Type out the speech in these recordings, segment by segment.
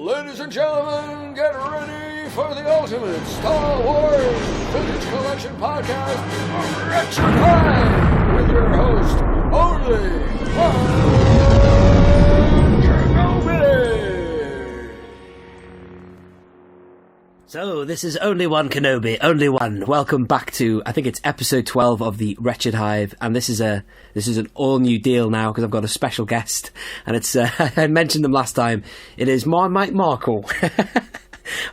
Ladies and gentlemen, get ready for the ultimate Star Wars Vintage Collection podcast, Wretched Hive, with your host, only Kenobi. So, this is Only One Kenobi, Only One. Welcome back to, I think it's episode 12 of the Wretched Hive, and this is an all-new deal now, because I've got a special guest, and it's, I mentioned them last time, it is Mike Markle. I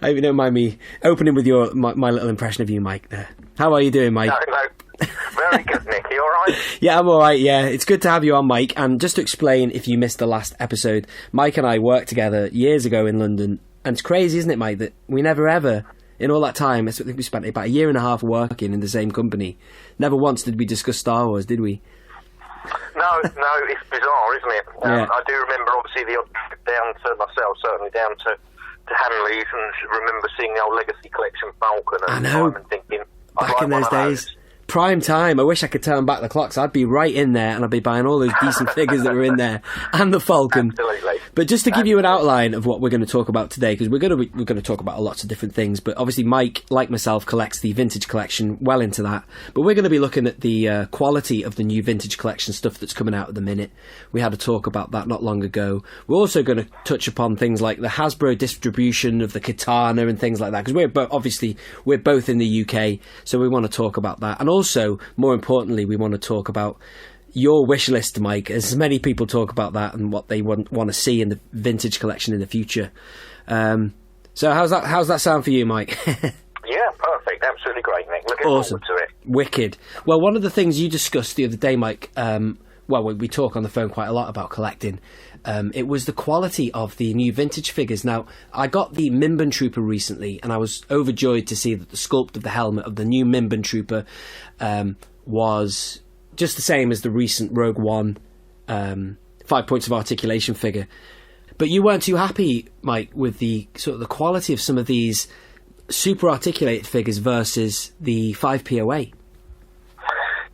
hope you don't mind me opening with my little impression of you, Mike, there. How are you doing, Mike? No. Very good, Nick. You alright? Yeah, I'm alright, yeah. It's good to have you on, Mike, and just to explain, if you missed the last episode, Mike and I worked together years ago in London. And it's crazy, isn't it, Mike, that we never ever, in all that time, I think we spent about a year and a half working in the same company. Never once did we discuss Star Wars, did we? No, it's bizarre, isn't it? Yeah. I do remember, obviously, the odd trip down to myself, certainly down to Hanley's, and remember seeing the old Legacy Collection Falcon I and know. and thinking, Back in those days. Prime time. I wish I could turn back the clocks. I'd be right in there, and I'd be buying all those decent figures that were in there, and the Falcon. Absolutely. But just to give you an outline of what we're going to talk about today, because we're going to talk about lots of different things. But obviously, Mike, like myself, collects the vintage collection, well into that. But we're going to be looking at the quality of the new vintage collection stuff that's coming out at the minute. We had a talk about that not long ago. We're also going to touch upon things like the Hasbro distribution of the Khettana and things like that, because we're both in the UK, so we want to talk about that. And also, more importantly, we want to talk about your wish list, Mike, as many people talk about that and what they want to see in the vintage collection in the future. So how's that sound for you, Mike? Yeah, perfect. Absolutely great, Nick. Looking Awesome. forward to it. Wicked. Well, one of the things you discussed the other day, Mike, we talk on the phone quite a lot about collecting. It was the quality of the new vintage figures. Now, I got the Mimban Trooper recently, and I was overjoyed to see that the sculpt of the helmet of the new Mimban Trooper was just the same as the recent Rogue One 5 points of articulation figure. But you weren't too happy, Mike, with the sort of the quality of some of these super articulated figures versus the 5POA.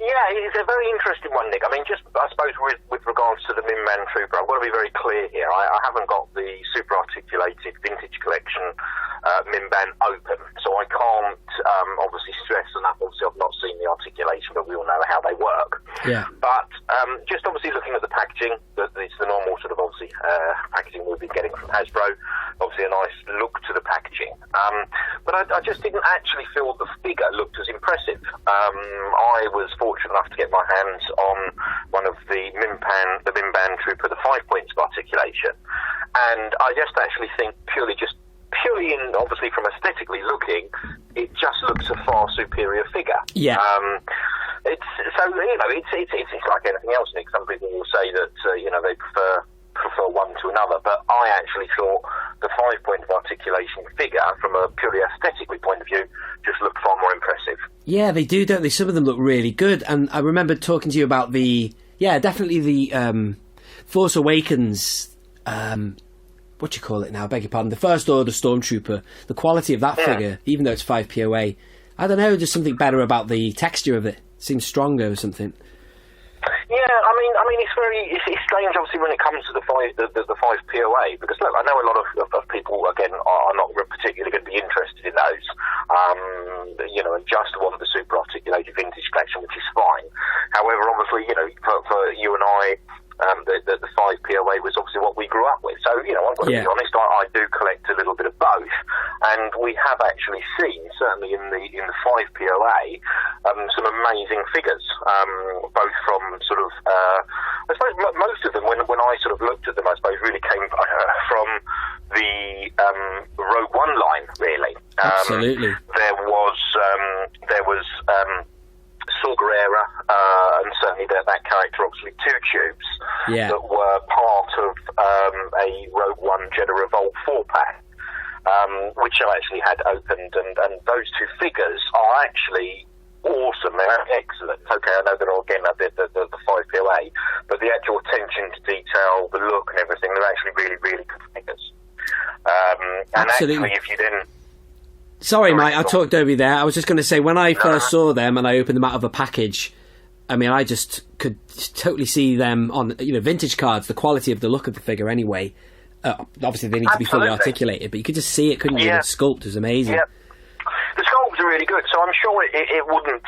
Yeah, it's a very interesting one, Nick. I mean, just, I suppose, with regards to the Mimban Trooper, I've got to be very clear here. I haven't got the super articulated vintage collection Mimban open, so I can't obviously stress on that. Obviously, I've not seen the articulation, but we all know how they work. Yeah. But just obviously looking at the packaging, it's the normal sort of obviously packaging we've been getting from Hasbro. Obviously, a nice look to the packaging. But I just didn't actually feel the figure looked as impressive. I was fortunate enough to get my hands on one of the Mimban Trooper, the 5 points of articulation, and I just actually think purely in, obviously from aesthetically looking, it just looks a far superior figure. Yeah. It's like anything else, Nick. Some people will say that they prefer one to another, but I actually thought the 5 point of articulation figure, from a purely aesthetically point of view, just looked far more impressive. Yeah, they do, don't they? Some of them look really good, and I remember talking to you about definitely the Force Awakens, what do you call it now? I beg your pardon. The First Order Stormtrooper, the quality of that figure, even though it's 5POA, I don't know, just something better about the texture of it. It seems stronger or something. Yeah, I mean, it's strange, obviously, when it comes to the 5POA, because look, I know a lot of people, again, are not particularly going to be interested in those, and just want the super articulated vintage collection, which is fine. However, obviously, for you and I, the 5POA was obviously what we grew up with. So, I've got to be honest, I do collect a little bit of both, and we have actually seen, certainly in the 5POA, some amazing figures, both from sort of, I suppose most of them, when I sort of looked at them, I suppose really came from the Rogue One line, really. Absolutely. There was Saw Gerrera, and certainly that character, obviously Two Tubes, that were part of a Rogue One Jedi Revolt 4-pack, which I actually had opened, and those two figures are actually awesome. They're excellent. Okay, I know they're all, again, the 5POA, but the actual attention to detail, the look and everything, they're actually really, really good figures. And Absolutely. actually, if you didn't... Sorry, Mike, I talked over you there. I was just going to say, when I first saw them and I opened them out of a package, I mean, I just could totally see them on, vintage cards, the quality of the look of the figure anyway. Obviously, they need to be fully articulated, but you could just see it, couldn't you? The sculpt was amazing. Yeah. The sculpts are really good, so I'm sure it wouldn't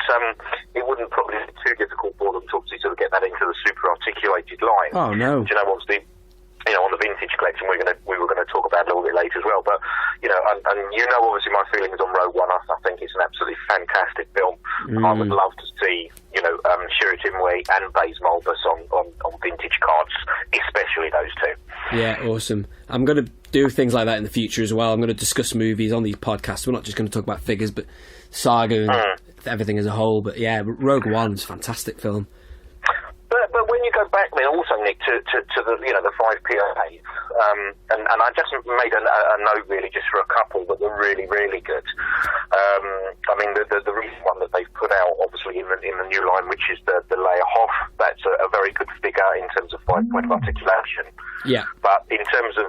probably be too difficult for them to obviously sort of get that into the super articulated line. Oh no! You know, obviously, on the vintage collection we were gonna talk about a little bit later as well. But and obviously my feelings on Rogue One. I think it's an absolutely fantastic film. I would love to see Chirrut Îmwe and Baze Malbus on vintage cards, especially those two. Yeah, awesome. I'm going to do things like that in the future as well. I'm going to discuss movies on these podcasts. We're not just going to talk about figures, but saga and everything as a whole. But yeah, Rogue One's a fantastic film. But when you go back then also, Nick, to the the 5 POAs, and I just made a note really just for a couple that were really, really good. I mean, the recent one that they've put out, obviously in the new line, which is the Leia Hoth, that's a very good figure in terms of 5-point of articulation. Yeah. But in terms of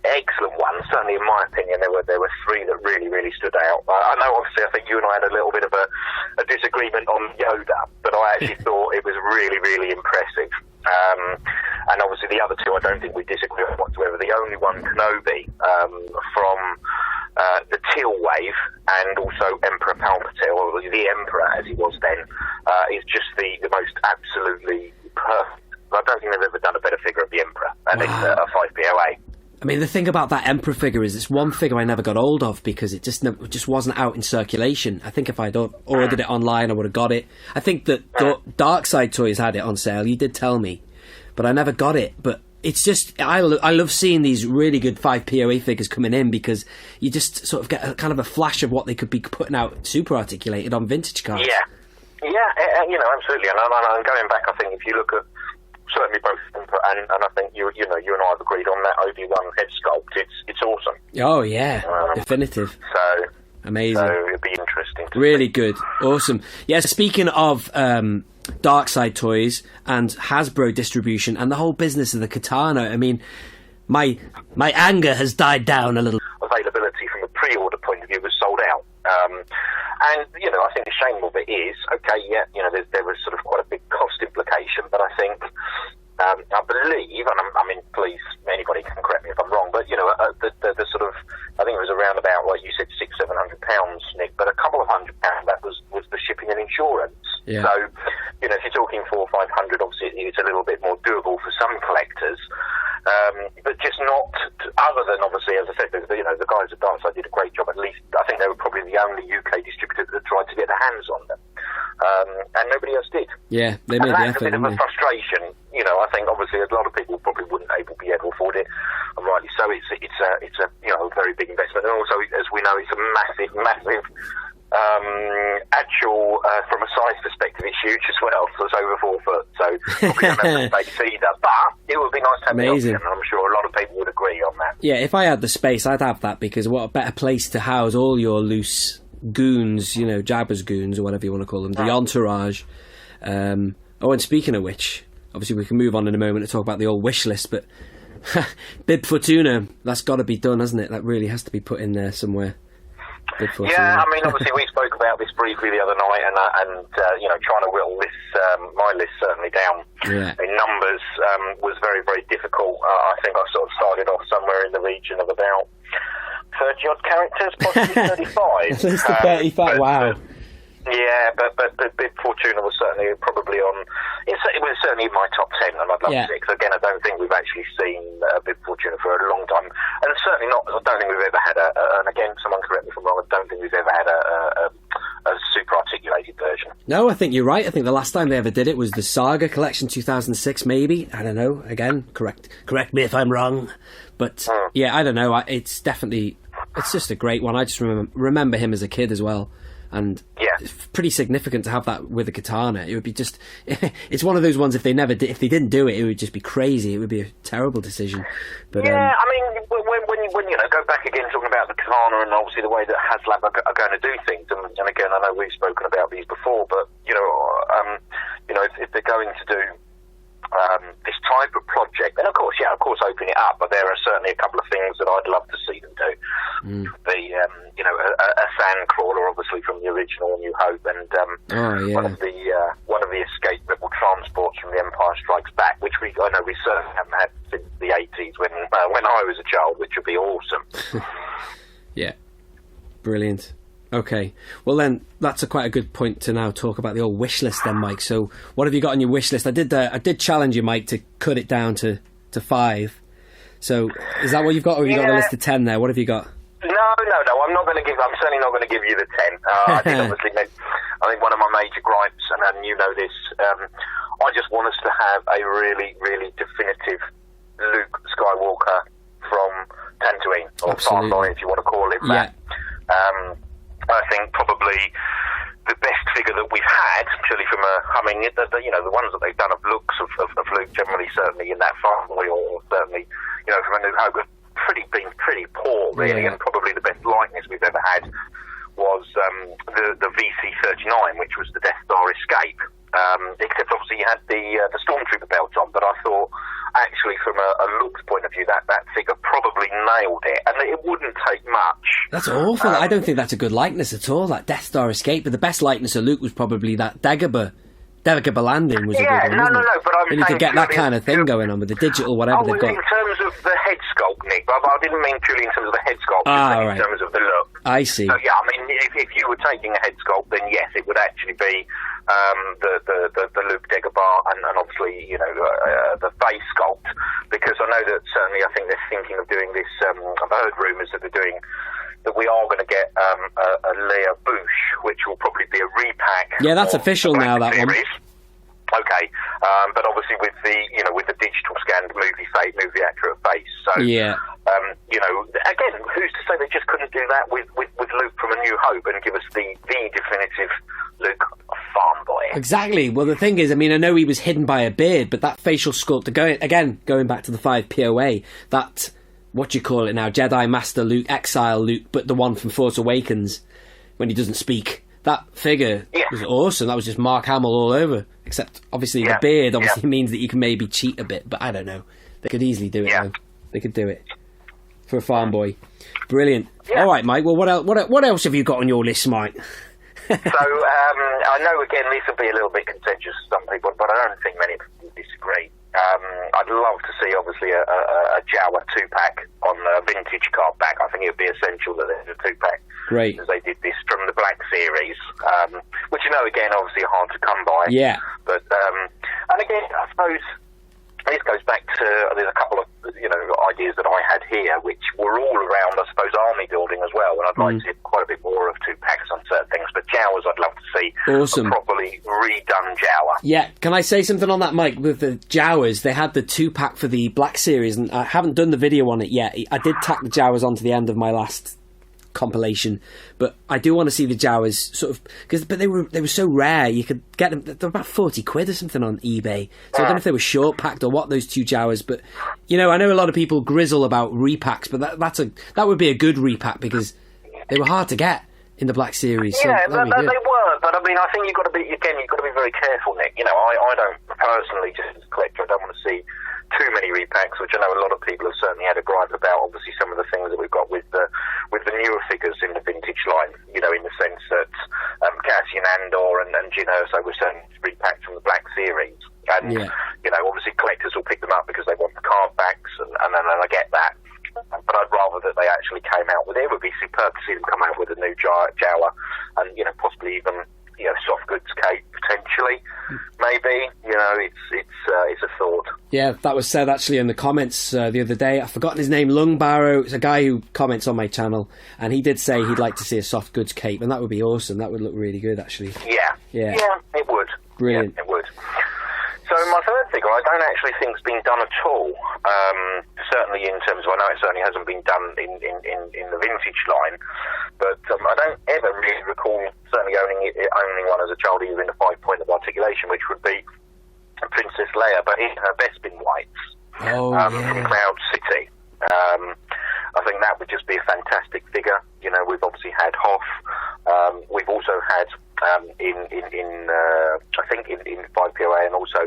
excellent ones, certainly in my opinion, there were 3 that really, really stood out. I know, obviously, I think you and I had a little bit of a disagreement on Yoda, but I actually thought it was really, really impressive. And obviously the other 2, I don't think we disagree on whatsoever. The only one, Kenobi, from the Teal Wave, and also Emperor Palpatine, or the Emperor as he was then, is just the most absolutely perfect. I don't think they've ever done a better figure of the Emperor, and it's a 5 POA. I mean, the thing about that Emperor figure is it's one figure I never got hold of because it just wasn't out in circulation. I think if I'd ordered it online, I would have got it. I think that Dark Side Toys had it on sale. You did tell me, but I never got it. But it's just I love seeing these really good 5 POA figures coming in because you just sort of get a kind of a flash of what they could be putting out super articulated on vintage cards. Yeah, absolutely. And going back, I think if you look at certainly both, and I think you and I have agreed on that Obi-Wan head sculpt. It's awesome. Oh yeah, definitive. So amazing. So it'd be interesting. Really good, awesome. Yeah. Speaking of Dark Side Toys and Hasbro distribution and the whole business of the Khettana, I mean, my anger has died down a little. Availability from a pre-order point of view was sold out. And I think the shame of it is, there was sort of quite a big cost implication, but I think, I believe, and I mean, please, anybody can correct me if I'm wrong, but the sort of, I think it was around about, like you said, £600-700, Nick, but a couple of £100 that was the shipping and insurance. Yeah. So, if you're talking 400 or 500, obviously it's a little bit more doable for some collectors. But just not, other than obviously, as I said, the guys at Dark Side did a great job. At least I think they were probably the only UK distributor that tried to get their hands on them, and nobody else did. Yeah, they made the effort. And that's a bit of a frustration. I think obviously a lot of people probably wouldn't be able to afford it, and rightly so. It's a very big investment, and also as we know, it's a massive actual from a size perspective, it's huge as well. So it's over 4 foot. So probably don't have the space either, but it would be nice to have the option, and I'm sure a lot of people would agree on that. Yeah, if I had the space, I'd have that because what a better place to house all your loose goons, Jabba's goons or whatever you want to call them, the entourage. And speaking of which, obviously we can move on in a moment to talk about the old wish list, but Bib Fortuna, that's got to be done, hasn't it? That really has to be put in there somewhere. Yeah, I mean, obviously we spoke about this briefly the other night, and trying to whittle this my list certainly down in numbers was very, very difficult. I think I sort of started off somewhere in the region of about 30 odd characters, possibly 35. At least 35. Wow. Yeah, but Bib Fortuna was certainly probably on. It was certainly in my top 10, and I'd love to see it. Because again, I don't think we've actually seen Bib Fortuna for a long time, and certainly not. I don't think we've ever had and again, someone correct me if I'm wrong. I don't think we've ever had a super articulated version. No, I think you're right. I think the last time they ever did it was the Saga Collection 2006, maybe. I don't know. Again, correct me if I'm wrong. But yeah, I don't know. It's just a great one. I just remember him as a kid as well. And it's pretty significant to have that with a Khettana. It would be just, it's one of those ones. If they didn't do it, it would just be crazy. It would be a terrible decision. But I mean, when you go back again talking about the Khettana and obviously the way that HasLab are going to do things, and again, I know we've spoken about these before, but if they're going to do this type of project, then of course open it up. But there are certainly a couple of things that I'd love to see them do. A sand crawler, obviously from the original New Hope, and one of the escape rebel transports from the Empire Strikes Back, which I know we certainly haven't had since the 80s when I was a Yeah. Brilliant. Okay. Well, then, that's quite a good point to now talk about the old wish list then, Mike. So, what have you got on your wish list? I did challenge you, Mike, to cut it down to 5. So, is that what you've got, or have you got a list of 10 there? What have you got? No. I'm certainly not going to give you the 10. I think obviously, I think one of my major gripes, and you know this, I just want us to have a really, really definitive Luke Skywalker from Tatooine, or Farmboy, if you want to call it that. I think probably the best figure that we've had, purely from the ones that they've done of looks of Luke, generally, certainly in that Farmboy, or certainly, from A New Hope, been pretty poor, really, and probably the best likeness we've ever had was the VC-39, which was the Death Star escape. Except obviously you had the Stormtrooper belt on, but I thought actually from a looks point of view that figure probably nailed it, and it wouldn't take much. That's awful. I don't think that's a good likeness at all, that Death Star escape, but the best likeness of Luke was probably that Dagobah landing was a good one. No, but I'm saying you could get that kind of thing going on with the digital whatever they've got. In terms of the head sculpt, Nick, but I didn't mean purely in terms of the head sculpt, in terms of the look. I see. So yeah, I mean, if you were taking a head sculpt, then yes, it would actually be the Luke Dagobah, and obviously the face sculpt, because I know that certainly I think they're thinking of doing this. I've heard rumours that we are going to get a Leia Bouche, which will probably be a repack. Yeah, that's official now. That series. one. Okay, but obviously with the digital scanned movie accurate face. So again, who's to say they just couldn't do that with Luke from A New Hope and give us the definitive Luke farm boy? Exactly. Well, the thing is, I mean, I know he was hidden by a beard, but that facial sculpt, going back to the 5 POA, that, what do you call it now, Jedi Master Luke, Exile Luke, but the one from Force Awakens, when he doesn't speak, that figure was awesome. That was just Mark Hamill all over. Except, obviously, the beard means that you can maybe cheat a bit, but I don't know. They could easily do it, though. They could do it. For a farm boy. Brilliant. Yeah. All right, Mike, well, what else have you got on your list, Mike? So, I know, again, this will be a little bit contentious to some people, but I don't think many people disagree. I'd love to see, obviously, a Jawa 2-pack on a vintage card back. I think it would be essential that there's a 2-pack. Great. Because they did this from the Black Series, which, again, obviously hard to come by. Yeah. But, and again, I suppose this goes back to, there's a couple of, ideas that I had here, which were all around, I suppose, army building as well, and I'd like to see quite a bit more of 2-packs on certain things, but Jawas I'd love to see. Awesome. A properly redone Jawa. Yeah, can I say something on that, Mike? With the Jawas, they had the 2-pack for the Black Series, and I haven't done the video on it yet. I did tack the Jawas onto the end of my last compilation, but I do want to see the Jawas sort of, but they were so rare. You could get them, they're about 40 quid or something on eBay, so I don't know if they were short packed or what, those 2 Jawas, but I know a lot of people grizzle about repacks, but that would be a good repack because they were hard to get in the Black Series. So they were, but I mean, I think you've got to be very careful, Nick. I don't personally, just as a collector, I don't want to see too many repacks, which I know a lot of people have certainly had a gripe about. Obviously, some of the things that we've got with the newer figures in the vintage line, in the sense that Cassian Andor and Jyn Erso were certainly repacked from the Black Series, and obviously collectors will pick them up because they want the card backs, and I get that. But I'd rather that they actually came out with it. It would be superb to see them come out with a new Jawa, and possibly even soft goods cape potentially. Maybe it's a thought. Yeah, that was said actually in the comments the other day. I've forgotten his name. Lung Barrow. It's a guy who comments on my channel, and he did say he'd like to see a soft goods cape, and that would be awesome. That would look really good, actually. Yeah, it would. Brilliant. Yeah, it would. So my third figure, I don't actually think has been done at all. Certainly in terms of, I know it certainly hasn't been done in the vintage line, but I don't ever really recall certainly owning one as a child, even a 5-point of articulation, which would be Princess Leia, but in her Bespin whites from Cloud City. I think that would just be a fantastic figure. We've obviously had Hoth. We've also had I think in 5POA, and also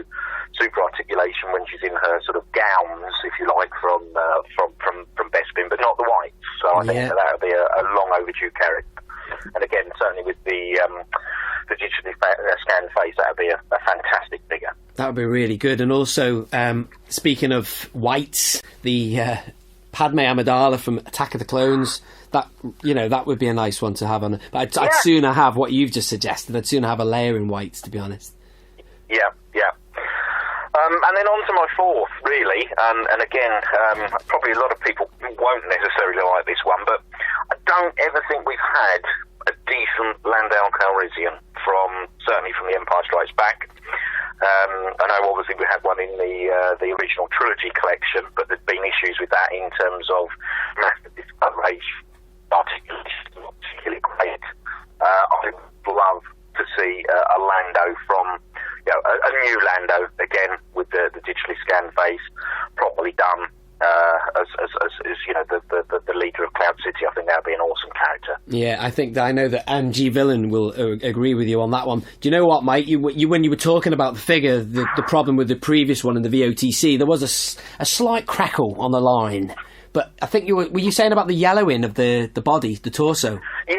Super Articulation when she's in her sort of gowns, if you like, from Bespin, but not the whites. So I think that would be a long overdue character. And again, certainly with the digitally scanned face, that would be a fantastic figure. That would be really good. And also, speaking of whites, the Padme Amidala from Attack of the Clones. That would be a nice one to have on. But I'd sooner have what you've just suggested. I'd sooner have a Leia in whites, to be honest. Yeah. And then on to my fourth, really, and again, probably a lot of people won't necessarily like this one, but I don't ever think we've had a decent Landau Calrissian certainly from The Empire Strikes Back. I know obviously we had one in the original trilogy collection, but there's been issues with that in terms of master discoloration, particularly great. I would love to see a Lando from, a new Lando again with the digitally scanned face, properly done. As the leader of Cloud City, I think that would be an awesome character. Yeah, I know that MG Villain will agree with you on that one. Do you know what, Mike? You when you were talking about the figure, the problem with the previous one in the VOTC, there was a slight crackle on the line. But I think were you saying about the yellowing of the body, the torso? Yeah,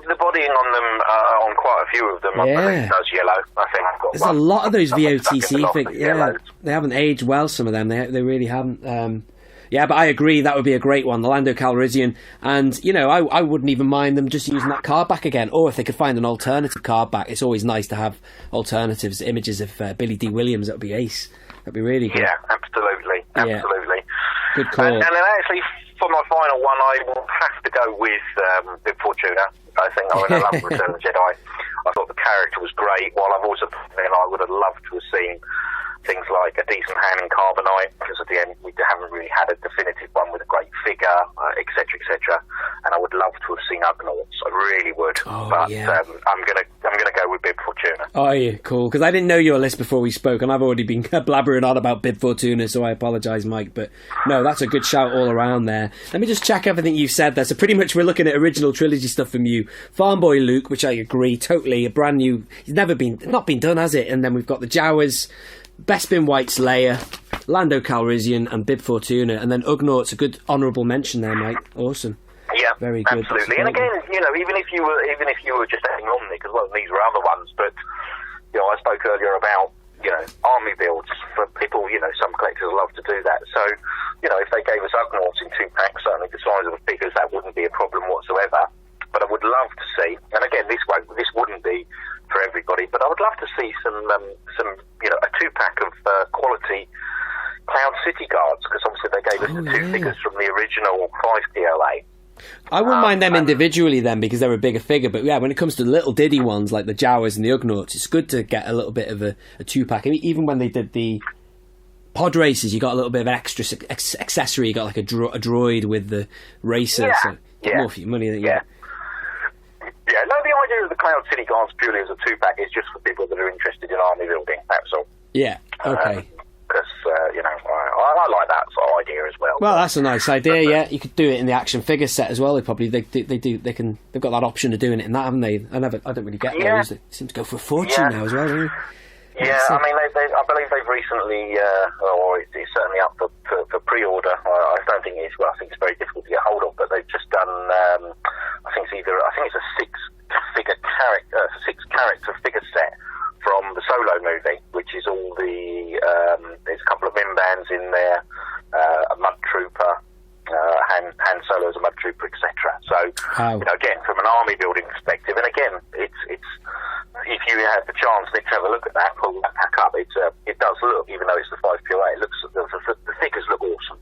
the bodying on them, on quite a few of them, I believe does yellow. I think I've got There's a lot of those VOTC things. Yeah, they haven't aged well. Some of them, they really haven't. Yeah, but I agree that would be a great one, the Lando Calrissian. And I wouldn't even mind them just using that card back again, or if they could find an alternative card back. It's always nice to have alternatives, images of Billy D. Williams. That would be ace. That'd be really good. Yeah, absolutely. Yeah. Good call. And then actually, for my final one, I will have to go with Bib Fortuna. I think I love Return of the Jedi. I thought the character was great, while I've also I would have loved to have seen things like a decent hand in Carbonite, because at the end we haven't really had a definitive one with a great figure, etc. And I would love to have seen Ugnaughts. I really would. I'm gonna go with Bib Fortuna. Oh yeah, cool. Because I didn't know your list before we spoke, and I've already been blabbering on about Bib Fortuna, so I apologise, Mike. But no, that's a good shout all around there. Let me just check everything you've said there. So pretty much we're looking at original trilogy stuff from you. Farm Boy Luke, which I agree totally, a brand new. He's not been done, has it? And then we've got the Jawas. Bespin White's Leia, Lando Calrissian, and Bib Fortuna, and then Ugnaughts, a good honourable mention there, Mike. Awesome. Yeah, very good. Absolutely. And again, even if you were just adding on Nick as well, these were other ones, but I spoke earlier about army builds for people. Some collectors love to do that. So if they gave us Ugnaughts in 2-packs, certainly the size of the figures, that wouldn't be a problem whatsoever. But I would love to see, and again, this wouldn't be for everybody, but I would love to see some a 2-pack of quality Cloud City guards, because obviously they gave us the two figures from the original 5 PLA. I wouldn't mind them individually then, because they're a bigger figure, but yeah, when it comes to little diddy ones like the Jawas and the Ugnaughts, it's good to get a little bit of a 2-pack. I mean, even when they did the pod races, you got a little bit of an extra accessory. You got like a droid with the racer, so get more for your money than you get. Yeah, no, the idea of the Cloud City Guards purely as a 2-pack is just for people that are interested in army building, that's all. Yeah, okay. Because, I like that sort of idea as well. Well, that's a nice idea, yeah. You could do it in the action figure set as well. They've got that option of doing it in that, haven't they? I don't really get those. They seem to go for a fortune now as well, don't they? Yeah, I mean, I believe they've recently, or it's certainly up for pre-order. I don't think it's, I think it's very difficult to get hold of, but they've just done, I think it's a 6-character figure set from the Solo movie, which is all there's a couple of Minbans in there, a Mud Trooper, Han Solo as a Mud Trooper, etc. So, again, from an army building perspective, and again, it's if you had the chance, Nick, to have a look at that, pull that pack up, it does look, even though it's the 5 PLA, the figures look awesome.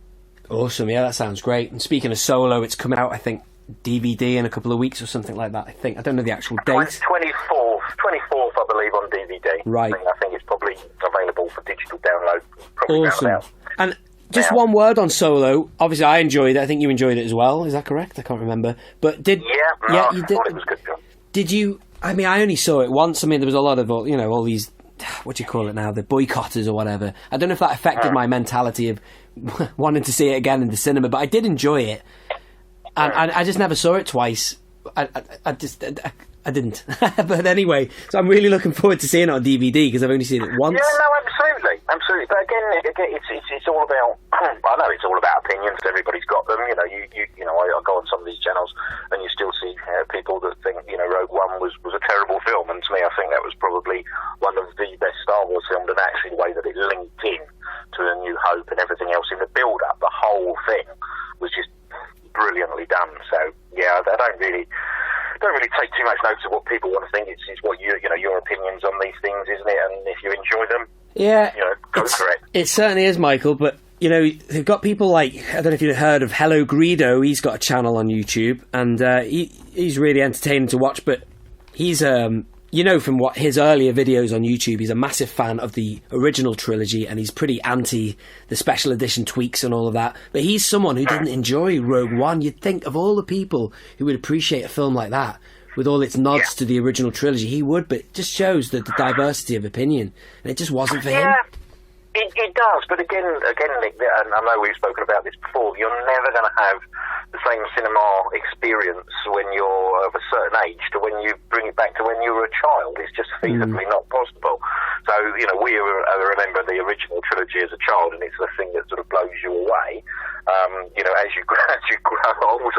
Awesome, yeah, that sounds great. And speaking of Solo, it's coming out, I think, DVD in a couple of weeks or something like that. I don't know the actual date. 24th, I believe, on DVD. Right. I think it's probably available for digital download. Awesome. And just one word on Solo. Obviously, I enjoyed it. I think you enjoyed it as well. Is that correct? I can't remember. But you did. I thought it was good. Did you? I mean, I only saw it once. I mean, there was a lot of all these. What do you call it now? The boycotters or whatever. I don't know if that affected my mentality of wanting to see it again in the cinema, but I did enjoy it. And I just never saw it twice. I didn't. But anyway, so I'm really looking forward to seeing it on DVD because I've only seen it once. Yeah, no, absolutely. But again, it's all about. I know it's all about opinions. Everybody's got them. I go on some of these channels, and you still see people that think Rogue One was a terrible film, and to me, I think that was probably one of the best Star Wars films, and actually the way that it linked in to A New Hope and everything else in the build-up, the whole thing was done. So yeah, I don't really take too much notice of what people want to think. It's what your opinions on these things, isn't it? And if you enjoy them, go for it. It certainly is, Michael. But they've got people like, I don't know if you've heard of Hello Greedo. He's got a channel on YouTube, and he's really entertaining to watch. But he's from what his earlier videos on YouTube, he's a massive fan of the original trilogy, and he's pretty anti the special edition tweaks and all of that. But he's someone who didn't enjoy Rogue One. You'd think of all the people who would appreciate a film like that, with all its nods to the original trilogy, he would, but it just shows the diversity of opinion, and it just wasn't for him. It does, but again, Nick, and I know we've spoken about this before, you're never going to have the same cinema experience when you're of a certain age to when you bring it back to when you were a child. It's just feasibly not possible. So, we remember the original trilogy as a child, and it's the thing that sort of blows you away. As you grow older,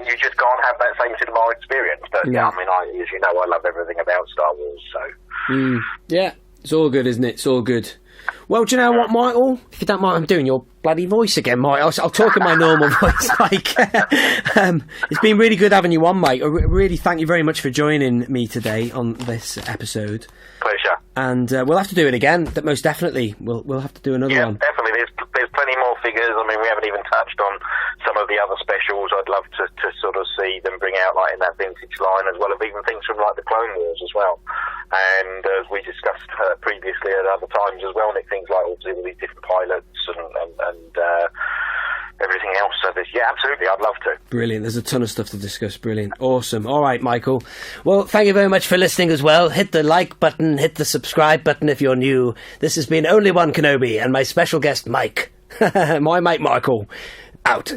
you just can't have that same cinema experience. But as you know, I love everything about Star Wars. So yeah, it's all good, isn't it? It's all good. Well, do you know what, Michael? If you don't mind, I'm doing your bloody voice again, Mike. I'll talk in my normal voice, Mike. It's been really good having you on, Mike. I really thank you very much for joining me today on this episode. Pleasure. And we'll have to do it again. Most definitely, we'll have to do another one. Yeah, definitely. There's plenty more figures. I mean, we haven't even touched on some of the other specials. I'd love to sort of see them bring out, like, in that vintage line, as well as even things from, like, the Clone Wars as well. And as we discussed previously at other times as well, Nick, things like all these different pilots and everything else. So absolutely, I'd love to. Brilliant. There's a ton of stuff to discuss. Brilliant. Awesome. All right, Michael. Well, thank you very much for listening as well. Hit the like button, hit the subscribe button if you're new. This has been Only One Kenobi and my special guest, Mike. My mate, Michael. Out.